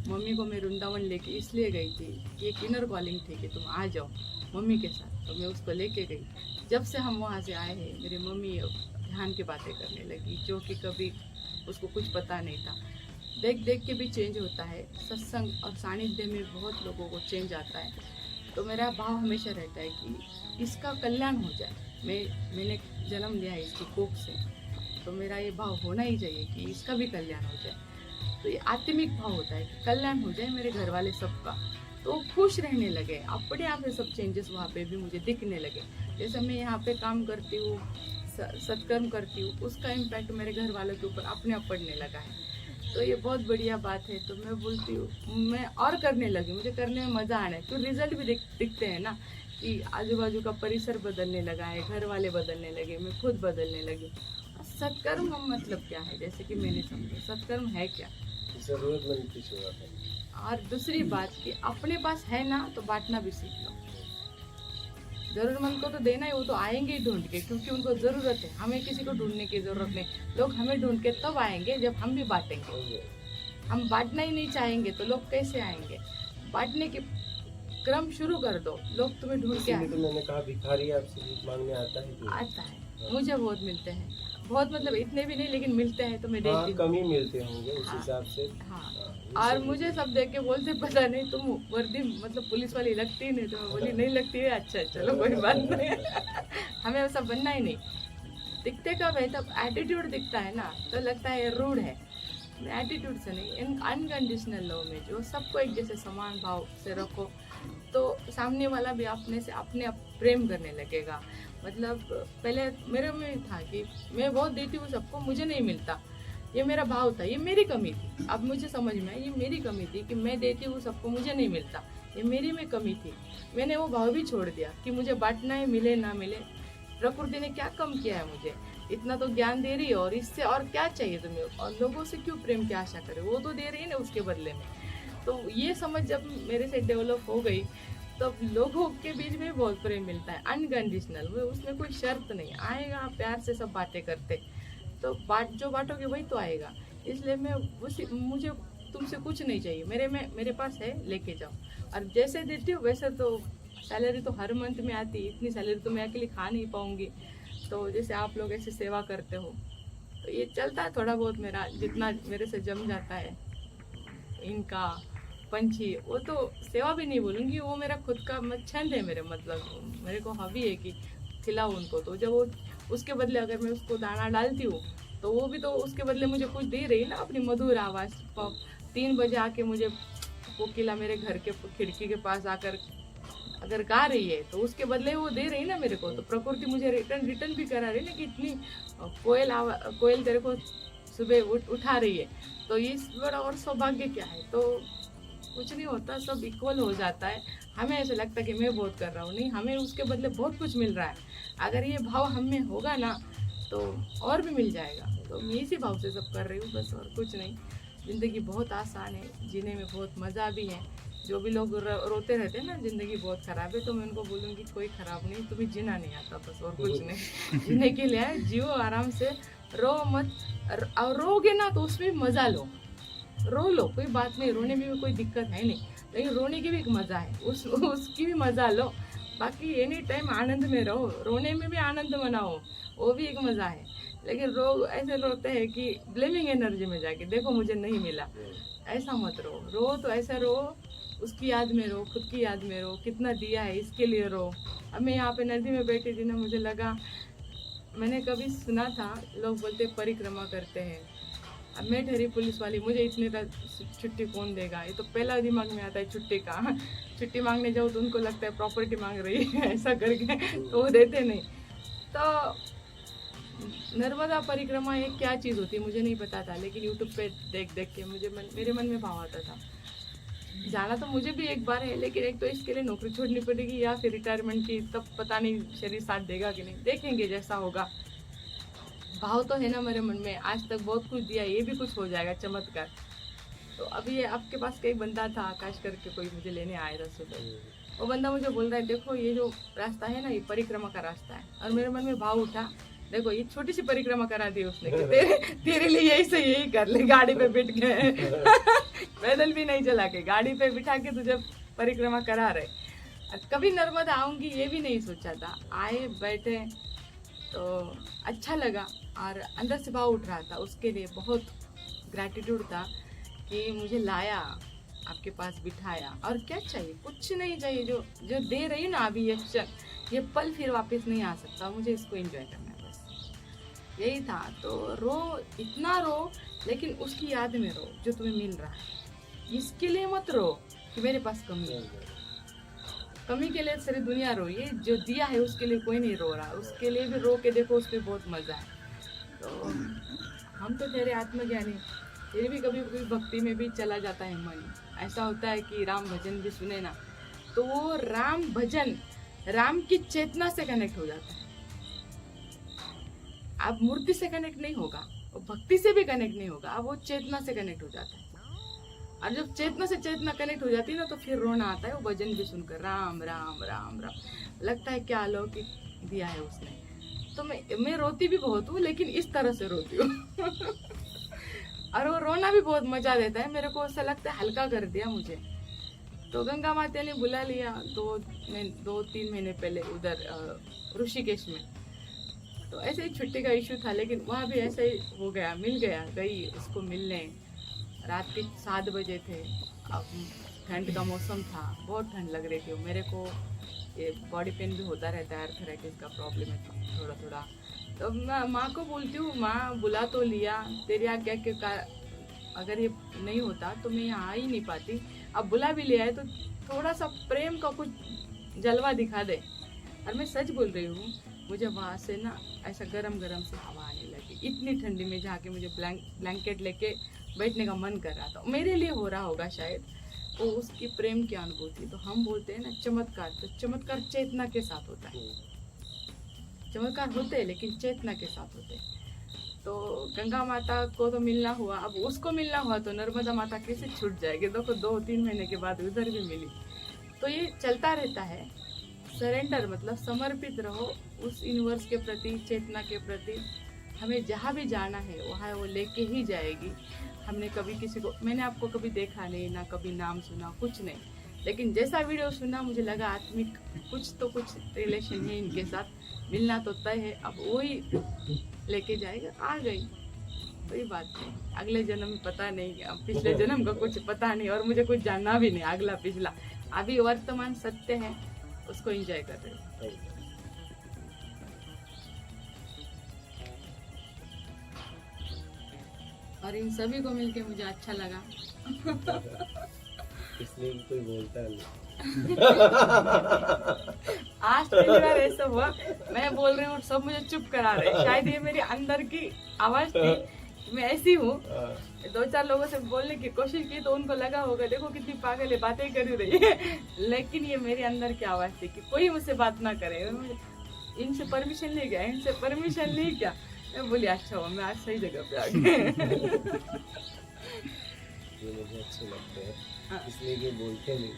C: मम्मी को मैं वृंदावन लेके इसलिए गई थी कि एक इनर कॉलिंग थी कि तुम आ जाओ मम्मी के साथ, तो मैं उसको लेके गई। जब से हम वहाँ से आए हैं, मेरी मम्मी ध्यान की बातें करने लगी, जो कि कभी उसको कुछ पता नहीं था। देख देख के भी चेंज होता है, सत्संग और सानिध्य में बहुत लोगों को चेंज आता है। तो मेरा भाव हमेशा रहता है कि इसका कल्याण हो जाए। मैंने जन्म लिया है इसकी कोख से, तो मेरा ये भाव होना ही चाहिए कि इसका भी कल्याण हो जाए। तो ये आत्मिक भाव होता है कि कल्याण हो जाए मेरे घर वाले सबका, तो खुश रहने लगे। अपने आप से सब चेंजेस वहाँ पे भी मुझे दिखने लगे। जैसे मैं यहाँ पे काम करती हूँ, सत्कर्म करती हूँ, उसका इम्पैक्ट मेरे घर वालों के ऊपर अपने आप पड़ने लगा है। तो ये बहुत बढ़िया बात है। तो मैं बोलती हूँ, मैं और करने लगी, मुझे करने में मज़ा आना है। तो रिजल्ट भी दिखते हैं ना, कि आजू बाजू का परिसर बदलने लगा है, घर वाले बदलने लगे, मैं खुद बदलने लगी। सत्कर्म मतलब क्या है, जैसे कि मैंने समझा सत्कर्म है क्या,
B: जरूरतमंद की सेवा करना।
C: और दूसरी बात कि अपने पास है ना तो बांटना भी सीख लो। जरूरतमंद को तो देना ही, वो तो आएंगे ही ढूंढ के, क्योंकि उनको ज़रूरत है। हमें किसी को ढूंढने की ज़रूरत नहीं, लोग हमें ढूंढ के तब आएंगे जब हम भी बांटेंगे। हम बांटना ही नहीं चाहेंगे तो लोग कैसे आएंगे। बांटने के क्रम शुरू कर दो, लोग तुम्हें ढूंढ के आएंगे।
B: तो मैंने कहा भिखारी आपसे भीख मांगने आता है कि?
C: आता है, मुझे बहुत मिलते हैं, बहुत मतलब इतने भी नहीं, लेकिन मिलते हैं तो मैं देखती हूँ।
B: कम ही मिलते होंगे उस
C: हाँ,
B: हिसाब से।
C: हाँ। और मुझे सब देख के बोलते पता नहीं तुम वर्दी मतलब पुलिस वाली लगती ही नहीं, तो मैं बोली नहीं लगती है, अच्छा चलो कोई बात नहीं। हमें वैसा बनना ही नहीं। दिखते कब है, तब एटीट्यूड दिखता है ना, तो लगता है ये रूड है। एटीट्यूड से नहीं, अनकंडीशनल लव में जो सबको एक जैसे समान भाव से रखो, तो सामने वाला भी अपने से अपने आप प्रेम करने लगेगा। मतलब पहले मेरे में था कि मैं बहुत देती हूँ सबको, मुझे नहीं मिलता, ये मेरा भाव था, ये मेरी कमी थी। अब मुझे समझ में आई ये मेरी कमी थी कि मैं देती हूँ सबको, मुझे नहीं मिलता, ये मेरी में कमी थी। मैंने वो भाव भी छोड़ दिया कि मुझे बांटना है, मिले ना मिले। प्रकृति ने क्या कम किया है मुझे, इतना तो ज्ञान दे रही है, और इससे और क्या चाहिए तुम्हें, और लोगों से क्यों प्रेम की आशा करे, वो तो दे रही है ना उसके बदले में। तो ये समझ जब मेरे से डेवलप हो गई, तब लोगों के बीच में बहुत प्रेम मिलता है, अनकंडीशनल, वो उसमें कोई शर्त नहीं, आएगा प्यार से सब बातें करते, तो जो बांटोगे वही तो आएगा। इसलिए मुझे तुमसे कुछ नहीं चाहिए, मेरे पास है, लेके जाओ। और जैसे देती हूँ वैसे, तो सैलरी तो हर मंथ में आती है, इतनी सैलरी तो मैं अकेले खा नहीं पाऊंगी। तो जैसे आप लोग ऐसे सेवा करते हो, तो ये चलता है थोड़ा बहुत, मेरा जितना मेरे से जम जाता है इनका पंछी, वो तो सेवा भी नहीं बोलूँगी, वो मेरा खुद का छंद है मेरे, मतलब मेरे को हॉबी है कि खिलाऊं उनको। तो जब वो उसके बदले अगर मैं उसको दाना डालती हूँ तो वो भी तो उसके बदले मुझे कुछ दे रही है ना, अपनी मधुर आवाज़। 3 बजे आके मुझे कोकिला मेरे घर के खिड़की के पास आकर अगर गा रही है तो उसके बदले वो दे रही ना मेरे को। तो प्रकृति मुझे रिटर्न भी करा रही ना कि इतनी कोयल तेरे को सुबह उठा रही है, तो इस बड़ा और सौभाग्य क्या है। तो कुछ नहीं होता, सब इक्वल हो जाता है। हमें ऐसा लगता है कि मैं बहुत कर रहा हूँ, नहीं, हमें उसके बदले बहुत कुछ मिल रहा है। अगर ये भाव हम में होगा ना तो और भी मिल जाएगा। तो मैं इसी भाव से सब कर रही हूँ बस, और कुछ नहीं। ज़िंदगी बहुत आसान है, जीने में बहुत मज़ा भी है। जो भी लोग रोते रहते हैं ना ज़िंदगी बहुत ख़राब है, तो मैं उनको बोलूँगी कोई ख़राब नहीं, तुम्हें जीना नहीं आता बस, और कुछ नहीं। जीने के लिए जियो आराम से, रो मत, और रोगे ना तो उसमें मज़ा लो, रो लो, कोई बात नहीं, रोने में भी कोई दिक्कत है नहीं, लेकिन रोने की भी एक मज़ा है, उसकी भी मज़ा लो। बाकी एनी टाइम आनंद में रहो, रोने में भी आनंद मनाओ, वो भी एक मज़ा है। लेकिन ऐसे रोते हैं कि ब्लेमिंग एनर्जी में जाके, देखो मुझे नहीं मिला, ऐसा मत रो तो ऐसा रो, उसकी याद में रो, खुद की याद में रो, कितना दिया है इसके लिए रो। अब मैं यहाँ पे नदी में बैठी थी ना, मुझे लगा, मैंने कभी सुना था लोग बोलते परिक्रमा करते हैं, अब मैं ठहरी पुलिस वाली, मुझे इतनी छुट्टी कौन देगा, ये तो पहला दिमाग में आता है छुट्टी का। छुट्टी मांगने जाओ तो उनको लगता है प्रॉपर्टी मांग रही है ऐसा करके, तो वो देते नहीं। तो नर्मदा परिक्रमा ये क्या चीज़ होती है मुझे नहीं पता था, लेकिन यूट्यूब पे देख के मेरे मन में भाव आता था। जाना तो मुझे भी एक बार है, लेकिन एक तो इसके लिए नौकरी छोड़नी पड़ेगी या फिर रिटायरमेंट की, तब पता नहीं शरीर साथ देगा कि नहीं, देखेंगे जैसा होगा। भाव तो है ना मेरे मन में, आज तक बहुत कुछ दिया, ये भी कुछ हो जाएगा चमत्कार। तो अभी ये आपके पास कई बंदा था, आकाश करके कोई मुझे लेने आया था सुबह, वो बंदा मुझे बोल रहा है देखो ये जो रास्ता है ना ये परिक्रमा का रास्ता है। और मेरे मन में भाव उठा, देखो ये छोटी सी परिक्रमा करा दी उसने कि तेरे लिए यही से यही कर ले, गाड़ी पे बैठ गए पैदल भी नहीं चला के, गाड़ी पे बिठा के तुझे परिक्रमा करा रहे। कभी नर्मदा आऊंगी ये भी नहीं सोचा था, आए बैठे तो अच्छा लगा और अंदर से भाव उठ रहा था, उसके लिए बहुत ग्रैटिट्यूड था कि मुझे लाया, आपके पास बिठाया। और क्या चाहिए, कुछ नहीं चाहिए, जो दे रही ना अभी ये क्षण, ये पल फिर वापस नहीं आ सकता, मुझे इसको एंजॉय करना है बस, यही था। तो रो, इतना रो, लेकिन उसकी याद में रो जो तुम्हें मिल रहा है। इसके लिए मत रो कि मेरे पास कमी है, कमी के लिए सारी दुनिया रो, ये जो दिया है उसके लिए कोई नहीं रो रहा, उसके लिए भी रो के देखो, उसमें बहुत मजा है। तो हम तो तेरे आत्मज्ञानी, फिर भी कभी कभी भक्ति में भी चला जाता है मन। ऐसा होता है कि राम भजन भी सुने ना तो वो राम भजन राम की चेतना से कनेक्ट हो जाता है। आप मूर्ति से कनेक्ट नहीं होगा, वो भक्ति से भी कनेक्ट नहीं होगा, अब वो चेतना से कनेक्ट हो जाता है। और जब चेतना से चेतना कनेक्ट हो जाती है ना तो फिर रोना आता है वो भजन भी सुनकर, राम राम राम राम, लगता है क्या अलौकिक दिया है उसने। तो मैं रोती भी बहुत हूँ, लेकिन इस तरह से रोती हूँ और वो रोना भी बहुत मजा देता है, मेरे को ऐसा लगता है हल्का कर दिया मुझे। तो गंगा माता ने बुला लिया 2-3 महीने पहले उधर ऋषिकेश में, तो ऐसे ही छुट्टी का इशू था, लेकिन वहाँ भी ऐसा ही हो गया, मिल गया, गई उसको मिलने। रात के 7 बजे थे, अब ठंड का मौसम था, बहुत ठंड लग रही थी मेरे को, ये बॉडी पेन भी होता रहता है, आर्थराइटिस का प्रॉब्लम है थोड़ा थोड़ा। तो मैं माँ को बोलती हूँ, माँ बुला तो लिया, तेरी आज्ञा के अगर ये नहीं होता तो मैं यहाँ आ ही नहीं पाती, अब बुला भी लिया है तो थोड़ा सा प्रेम का कुछ जलवा दिखा दे। और मैं सच बोल रही हूँ, मुझे वहाँ से ना ऐसा गरम गरम से हवा आने लगी, इतनी ठंडी में जाके मुझे ब्लैंकेट लेके बैठने का मन कर रहा था। मेरे लिए हो रहा होगा शायद वो उसकी प्रेम की अनुभूति। तो हम बोलते हैं ना चमत्कार, तो चमत्कार चेतना के साथ होता है, चमत्कार होते हैं लेकिन चेतना के साथ होते हैं। तो गंगा माता को तो मिलना हुआ, अब उसको मिलना हुआ तो नर्मदा माता कैसे छूट जाएगी। देखो 2-3 महीने के बाद उधर भी मिली। तो ये चलता रहता है। सरेंडर मतलब समर्पित रहो उस यूनिवर्स के प्रति, चेतना के प्रति। हमें जहाँ भी जाना है वहाँ वो लेके ही जाएगी। हमने कभी किसी को, मैंने आपको कभी देखा नहीं, ना कभी नाम सुना, कुछ नहीं, लेकिन जैसा वीडियो सुना मुझे लगा आत्मिक कुछ रिलेशन है इनके साथ, मिलना तो तय है, अब वो ही लेके जाएगा। आ गई, कोई बात नहीं, अगले जन्म में पता नहीं, अब पिछले जन्म का कुछ पता नहीं और मुझे कुछ जानना भी नहीं अगला पिछला। अभी वर्तमान सत्य है, उसको एंजॉय कर रहे हैं। और इन सभी को मिलके मुझे अच्छा लगा।
B: इसलिए कोई बोलता नहीं।
C: आज पहली बार ऐसा हुआ, मैं बोल रही हूँ सब मुझे चुप करा रहे हैं। शायद ये मेरी अंदर की आवाज थी, मैं ऐसी हूँ। 2-4 लोगों से बोलने की कोशिश की तो उनको लगा होगा देखो कितनी पागल है, बातें कर रही है। लेकिन ये मेरे अंदर की आवाज थी कि कोई मुझसे बात ना करे। इनसे परमिशन ले गया, इनसे परमिशन ले गया। मैं बोली अच्छा हुआ मैं आज सही जगह पे आ गई।
B: ये मुझे अच्छे लगते हैं, इसलिए ये बोलते नहीं।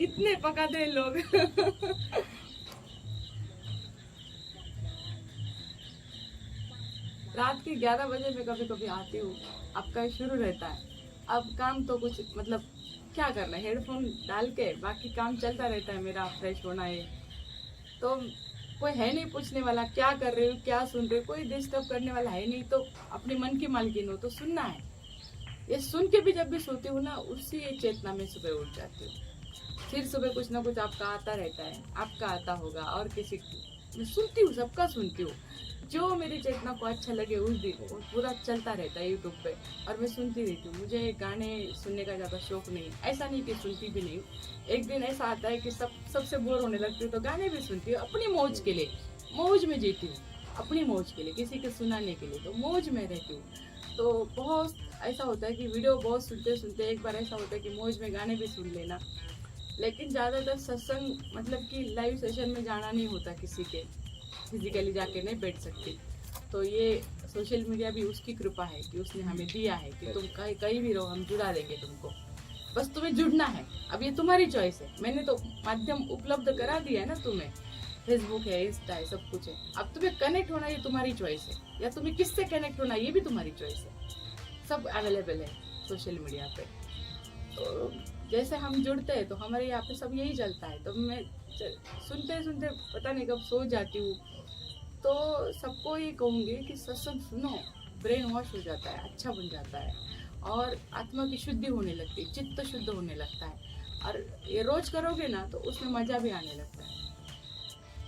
C: इतने पकाते लोग। रात के 11 बजे मैं कभी कभी आती हूँ, आपका शुरू रहता है। अब काम तो कुछ मतलब क्या करना है, हेडफोन डाल के बाकी काम चलता रहता है मेरा, फ्रेश होना है। तो कोई है नहीं पूछने वाला क्या कर रहे हो, क्या सुन रहे हो, कोई डिस्टर्ब करने वाला है नहीं। तो अपने मन की मालकिन हो तो सुनना है। ये सुन के भी जब भी सोती हूँ ना, उसी चेतना में सुबह उठ जाती हूँ। फिर सुबह कुछ ना कुछ आपका आता रहता है, आपका आता होगा और किसी मैं सुनती हूँ, सबका सुनती हूँ। जो मेरी चेतना को अच्छा लगे उस दिन वो पूरा चलता रहता है यूट्यूब पे और मैं सुनती रहती हूँ। मुझे गाने सुनने का ज़्यादा शौक नहीं, ऐसा नहीं कि सुनती भी नहीं। एक दिन ऐसा आता है कि सबसे बोर होने लगती हूँ तो गाने भी सुनती हूँ, अपनी मौज के लिए। मौज में जीती हूँ, अपनी मौज के लिए, किसी के सुनाने के लिए। तो मौज में रहती हूँ। तो बहुत ऐसा होता है कि वीडियो बहुत सुनते सुनते एक बार ऐसा होता है कि मौज में गाने भी सुन लेना। लेकिन ज़्यादातर सत्संग मतलब कि लाइव सेशन में जाना नहीं होता किसी के, फिजिकली जाके नहीं बैठ सकती। तो ये सोशल मीडिया भी उसकी कृपा है कि उसने हमें दिया है कि तुम कहीं भी रहो, हम जुड़ा देंगे तुमको। बस तुम्हें जुड़ना है। अब ये तुम्हारी चॉइस है, मैंने तो माध्यम उपलब्ध करा दिया है ना तुम्हें। फेसबुक है, इंस्टा है, सब कुछ है। अब तुम्हें कनेक्ट होना ये तुम्हारी चॉइस है, या तुम्हें किससे कनेक्ट होना ये भी तुम्हारी चॉइस है। सब अवेलेबल है सोशल मीडिया पे। तो जैसे हम जुड़ते हैं तो हमारे यहाँ पे सब यही चलता है। तो मैं सुनते सुनते पता नहीं कब सो जाती हूँ। तो सबको ये कहूँगी कि सत्संग सुनो, ब्रेन वॉश हो जाता है, अच्छा बन जाता है और आत्मा की शुद्धि होने लगती है, चित्त शुद्ध होने लगता है। और ये रोज करोगे ना तो उसमें मजा भी आने लगता है।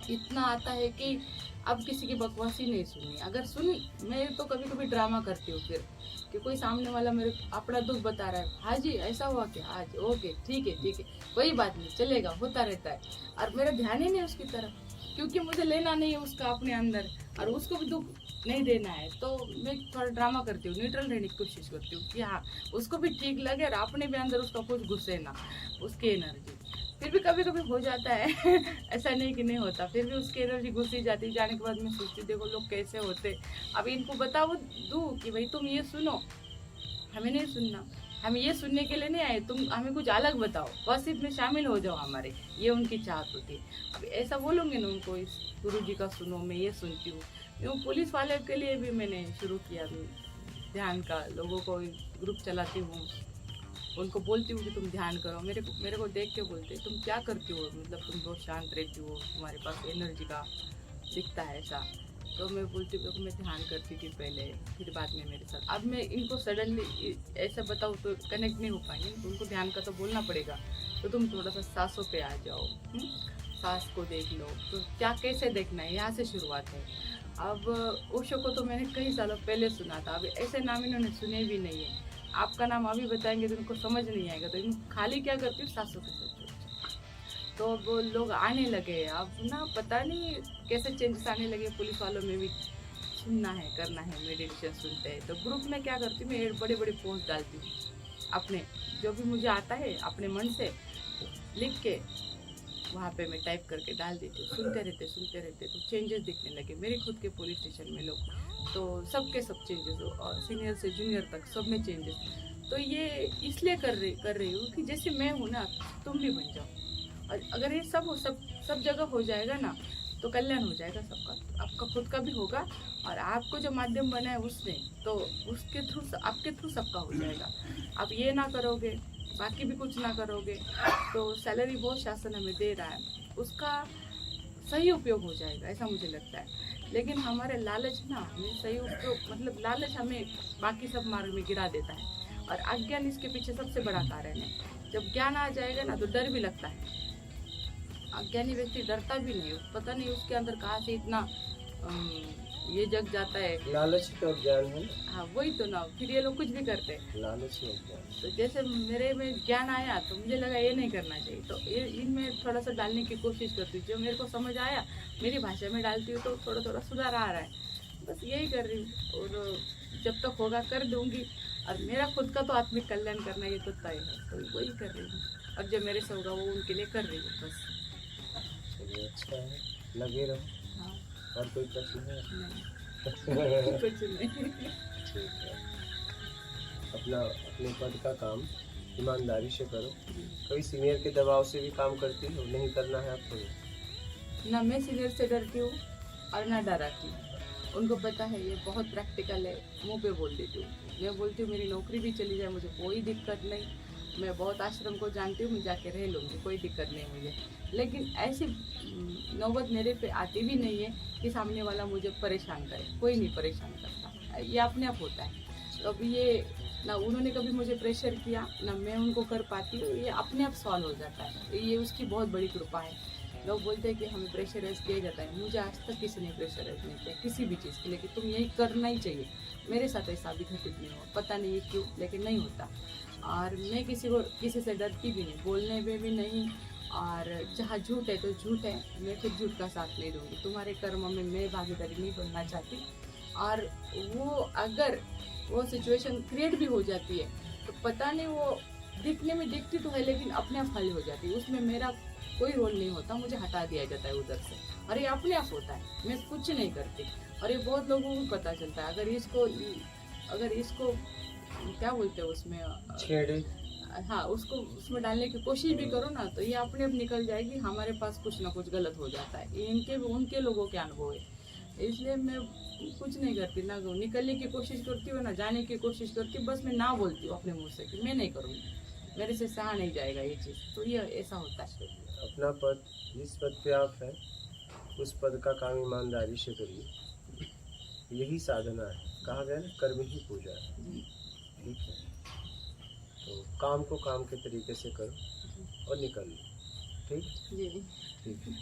C: इतना आता है कि अब किसी की बकवासी नहीं सुननी। अगर सुनी, मैं तो कभी कभी ड्रामा करती हूँ फिर कि कोई सामने वाला मेरे अपना दुख बता रहा है, हाँ जी ऐसा हुआ क्या आज, ओके ठीक है कोई बात नहीं, चलेगा, होता रहता है। और मेरा ध्यान ही नहीं उसकी तरफ, क्योंकि मुझे लेना नहीं है उसका अपने अंदर और उसको भी दुख नहीं देना है। तो मैं थोड़ा ड्रामा करती हूँ, न्यूट्रल रहने की कोशिश करती हूँ कि हाँ उसको भी ठीक लगे और अपने भी अंदर उसका कुछ घुसे ना, उसकी एनर्जी। फिर भी कभी कभी हो जाता है ऐसा नहीं कि नहीं होता, फिर भी उसकी एनर्जी घुसी जाती। जाने के बाद मैं सोचती देखो लोग कैसे होते। अब इनको बताओ दूँ कि भाई तुम ये सुनो, हमें नहीं सुनना, हम ये सुनने के लिए नहीं आए, तुम हमें कुछ अलग बताओ, बस इसमें शामिल हो जाओ हमारे, ये उनकी चाहत होती है। अब ऐसा बोलोगे ना उनको, इस गुरु जी का सुनो, मैं ये सुनती हूँ। यूँ पुलिस वाले के लिए भी मैंने शुरू किया ध्यान का, लोगों को ग्रुप चलाती हूँ, उनको बोलती हूँ कि तुम ध्यान करो। मेरे को देख के बोलते तुम क्या करती हो, मतलब तुम बहुत शांत रहती हो, तुम्हारे पास एनर्जी का दिखता है ऐसा। तो मैं बोलती हूँ मैं ध्यान करती थी पहले, फिर बाद में मेरे साथ। अब मैं इनको सडनली ऐसा बताऊँ तो कनेक्ट नहीं हो पाएंगे, तो उनको ध्यान का तो बोलना पड़ेगा। तो तुम थोड़ा सा सांसों पे आ जाओ, सांस को देख लो। तो क्या कैसे देखना है, यहाँ से शुरुआत है। अब ओशो को तो मैंने कई सालों पहले सुना था, अब ऐसे नाम इन्होंने सुने भी नहीं है। आपका नाम अभी बताएंगे तो इनको समझ नहीं आएगा। तो इन खाली क्या करती हूँ, सांसों पे सोचती हूँ। तो अब लोग आने लगे, अब ना पता नहीं कैसे चेंजेस आने लगे। पुलिस वालों में भी सुनना है, करना है, मेडिटेशन सुनते हैं। तो ग्रुप में क्या करती हूँ, मैं बड़े बड़े पोस्ट डालती हूँ अपने, जो भी मुझे आता है अपने मन से लिख के वहाँ पे मैं टाइप करके डाल देती हूँ। सुनते रहते तो चेंजेस दिखने लगे। मेरे खुद के पुलिस स्टेशन में लोग तो सबके सब चेंजेस हो, और सीनियर से जूनियर तक सब में चेंजेस। तो ये इसलिए कर रही हूँ कि जैसे मैं हूँ ना, तुम भी बन जाओ। और अगर ये सब जगह हो जाएगा ना, तो कल्याण हो जाएगा सबका, आपका खुद का भी होगा और आपको जो माध्यम बना है उसने, तो उसके थ्रू आपके थ्रू सबका हो जाएगा। आप ये ना करोगे, बाकी भी कुछ ना करोगे, तो सैलरी बहुत शासन हमें दे रहा है, उसका सही उपयोग हो जाएगा, ऐसा मुझे लगता है। लेकिन हमारे लालच ना हमें सही उसको मतलब लालच हमें बाकी सब मार्ग में गिरा देता है, और अज्ञान इसके पीछे सबसे बड़ा कारण है। जब ज्ञान आ जाएगा ना तो डर भी लगता है। अज्ञानी व्यक्ति डरता भी नहीं, पता नहीं उसके अंदर कहाँ से इतना ये जग जाता है।
B: लालच तो ज्ञान है ना।
C: हाँ वही तो ना, फिर ये लोग कुछ भी करते हैं।
B: लालच में ज्ञान।
C: तो जैसे मेरे में ज्ञान आया तो मुझे लगा ये नहीं करना चाहिए, तो इनमें थोड़ा सा डालने की कोशिश करती हूँ। जो मेरे को समझ आया मेरी भाषा में डालती हूँ, तो थोड़ा थोड़ा सुधार आ रहा है, बस यही कर रही हूँ। और जब तक होगा कर दूंगी, और मेरा खुद का तो आत्मिक कल्याण करना ये तो तय है, तो वही कर रही हूँ। और जो मेरे से होगा वो उनके लिए कर रही हूँ बस।
B: चलिए अच्छा है, लगे रहो।
C: हाँ
B: और कोई प्रश्न है?
C: नहीं कुछ नहीं।
B: ठीक है, अपने पद का काम ईमानदारी से करो। कभी सीनियर के दबाव से भी काम करती हो? नहीं करना है आपको?
C: ना मैं सीनियर से डरती हूँ और ना डराती हूँ। उनको पता है ये बहुत प्रैक्टिकल है, मुंह पे बोल देती हूँ। मैं बोलती हूँ मेरी नौकरी भी चली जाए मुझे कोई दिक्कत नहीं, मैं बहुत आश्रम को जानती हूँ, मैं जाके रह लूँगी, कोई दिक्कत नहीं मुझे। लेकिन ऐसी नौबत मेरे पे आती भी नहीं है कि सामने वाला मुझे परेशान करे, कोई नहीं परेशान करता, ये अपने आप होता है। तो अभी ये ना उन्होंने कभी मुझे प्रेशर किया ना मैं उनको कर पाती हूँ, ये अपने आप सॉल्व हो जाता है। ये उसकी बहुत बड़ी कृपा है। लोग बोलते हैं कि हमें प्रेशराइज किया जाता है, मुझे आज तक किसी ने प्रेशराइज नहीं किया किसी भी चीज़ के लिए कि तुम यही करना ही चाहिए। मेरे साथ ऐसा अभी घटित नहीं हुआ, पता नहीं क्यों, लेकिन नहीं होता। और मैं किसी से डरती भी नहीं, बोलने में भी नहीं। और जहाँ झूठ है तो झूठ है, मैं फिर झूठ का साथ नहीं दूँगी। तुम्हारे कर्म में मैं भागीदारी नहीं बनना चाहती। और वो अगर वो सिचुएशन क्रिएट भी हो जाती है तो पता नहीं, वो दिखने में दिखती तो है लेकिन अपने आप हल हो जाती है, उसमें मेरा कोई रोल नहीं होता, मुझे हटा दिया जाता है उधर से, और ये अपने आप होता है, मैं कुछ नहीं करती। और ये बहुत लोगों को पता चलता है। अगर इसको क्या बोलते हैं उसमें
B: छेड़े,
C: हाँ उसको उसमें डालने की कोशिश भी करो ना तो ये अपने आप निकल जाएगी। हमारे पास कुछ ना कुछ गलत हो जाता है, ये उनके लोगों के अनुभव है। इसलिए मैं कुछ नहीं करती, ना निकलने की कोशिश करती हूँ ना जाने की कोशिश करती हूँ, बस मैं ना बोलती हूँ अपने मुंह से कि मैं नहीं करूँगी, मेरे से सहा नहीं जाएगा ये चीज़, तो ये ऐसा होता है।
B: अपना पद, जिस पद पे आप हैं उस पद का काम ईमानदारी से करिए, यही साधना है। कहा गया ना, कर्म ही पूजा है। ठीक है, तो काम को काम के तरीके से करो और निकल लो। ठीक
C: जी
B: ठीक है।